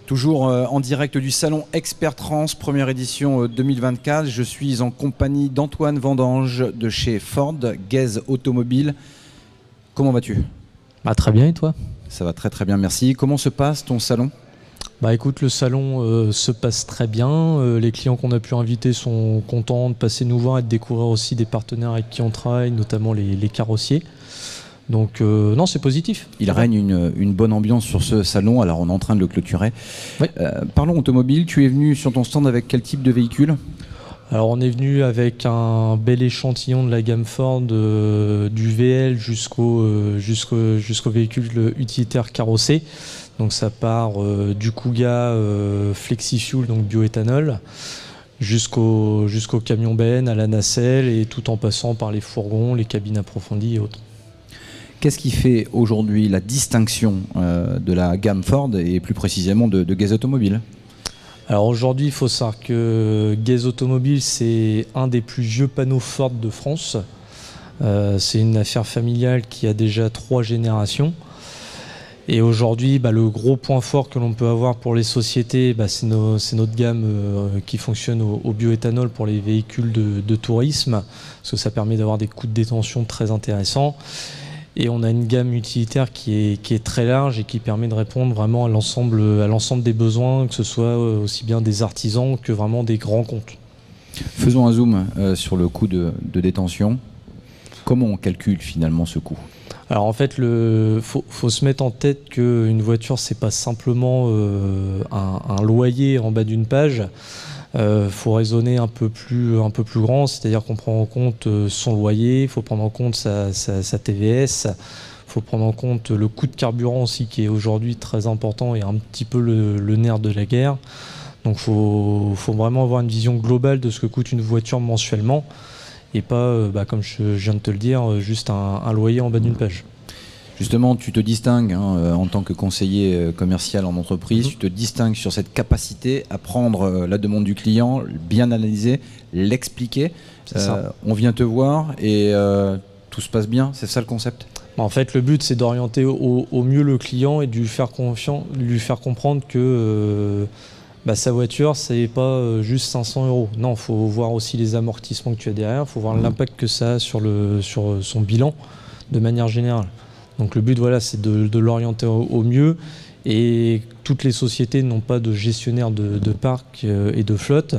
Toujours en direct du salon Expert Trans, première édition 2024. Je suis en compagnie d'Antoine Vendange de chez Ford, Gaze Automobile. Comment vas-tu? Très bien, et toi? Ça va très très bien, merci. Comment se passe ton salon? Écoute, le salon se passe très bien. Les clients qu'on a pu inviter sont contents de passer nous voir et de découvrir aussi des partenaires avec qui on travaille, notamment les carrossiers. Donc non, c'est positif. Il règne une bonne ambiance sur ce salon, alors on est en train de le clôturer. Oui. Parlons automobile, tu es venu sur ton stand avec quel type de véhicule? Alors on est venu avec un bel échantillon de la gamme Ford, du VL jusqu'au véhicule utilitaire carrossé. Donc ça part du Kuga FlexiFuel, donc bioéthanol, jusqu'au camion BN à la nacelle, et tout en passant par les fourgons, les cabines approfondies et autres. Qu'est-ce qui fait aujourd'hui la distinction de la gamme Ford et plus précisément de Gaze Automobile? Alors aujourd'hui, il faut savoir que Gaze Automobile, c'est un des plus vieux panneaux Ford de France. C'est une affaire familiale qui a déjà 3 générations. Et aujourd'hui, le gros point fort que l'on peut avoir pour les sociétés, c'est notre gamme qui fonctionne au bioéthanol pour les véhicules de tourisme, parce que ça permet d'avoir des coûts de détention très intéressants. Et on a une gamme utilitaire qui est très large et qui permet de répondre vraiment à l'ensemble des besoins, que ce soit aussi bien des artisans que vraiment des grands comptes. Faisons un zoom sur le coût de détention. Comment on calcule finalement ce coût? Alors en fait, faut se mettre en tête qu'une voiture, c'est pas simplement un loyer en bas d'une page. Faut raisonner un peu plus grand, c'est-à-dire qu'on prend en compte son loyer, il faut prendre en compte sa TVS, il faut prendre en compte le coût de carburant aussi, qui est aujourd'hui très important et un petit peu le nerf de la guerre. Donc faut vraiment avoir une vision globale de ce que coûte une voiture mensuellement, et pas, comme je viens de te le dire, juste un loyer en bas d'une page. Justement, tu te distingues en tant que conseiller commercial en entreprise, tu te distingues sur cette capacité à prendre la demande du client, bien analyser, l'expliquer. On vient te voir et tout se passe bien, c'est ça le concept? En fait, le but, c'est d'orienter au mieux le client et de lui faire comprendre que sa voiture, c'est pas juste 500 €. Non, il faut voir aussi les amortissements que tu as derrière, il faut voir l'impact que ça a sur son bilan de manière générale. Donc le but, c'est de l'orienter au mieux, et toutes les sociétés n'ont pas de gestionnaire de parc et de flotte,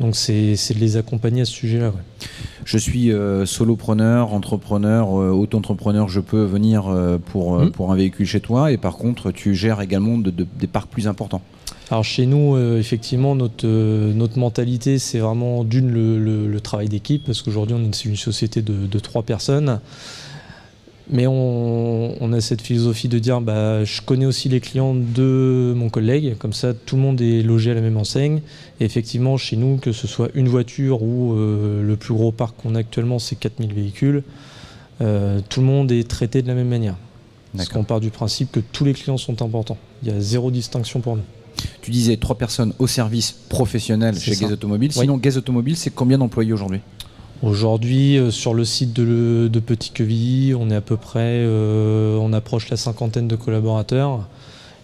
donc c'est de les accompagner à ce sujet-là. Ouais. Je suis solopreneur, entrepreneur, auto-entrepreneur, je peux venir pour un véhicule chez toi, et par contre tu gères également des parcs plus importants. Alors chez nous, effectivement, notre mentalité, c'est vraiment le travail d'équipe, parce qu'aujourd'hui on est une société de 3 personnes. Mais on a cette philosophie de dire je connais aussi les clients de mon collègue, comme ça tout le monde est logé à la même enseigne. Et effectivement, chez nous, que ce soit une voiture ou le plus gros parc qu'on a actuellement, c'est 4000 véhicules, tout le monde est traité de la même manière. Parce qu'on part du principe que tous les clients sont importants. Il y a 0 distinction pour nous. Tu disais 3 personnes au service professionnel chez Gaze Automobile. Sinon, Gaze Automobile, c'est combien d'employés aujourd'hui? Aujourd'hui, sur le site de Petit-Quevilly, on est à peu près, on approche la 50aine de collaborateurs.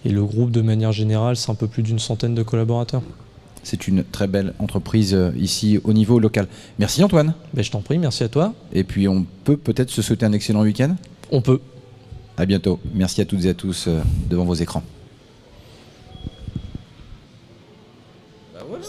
Et le groupe, de manière générale, c'est un peu plus d'une centaine de collaborateurs. C'est une très belle entreprise ici au niveau local. Merci Antoine. Je t'en prie, merci à toi. Et puis on peut peut-être se souhaiter un excellent week-end? On peut. À bientôt. Merci à toutes et à tous devant vos écrans. Voilà.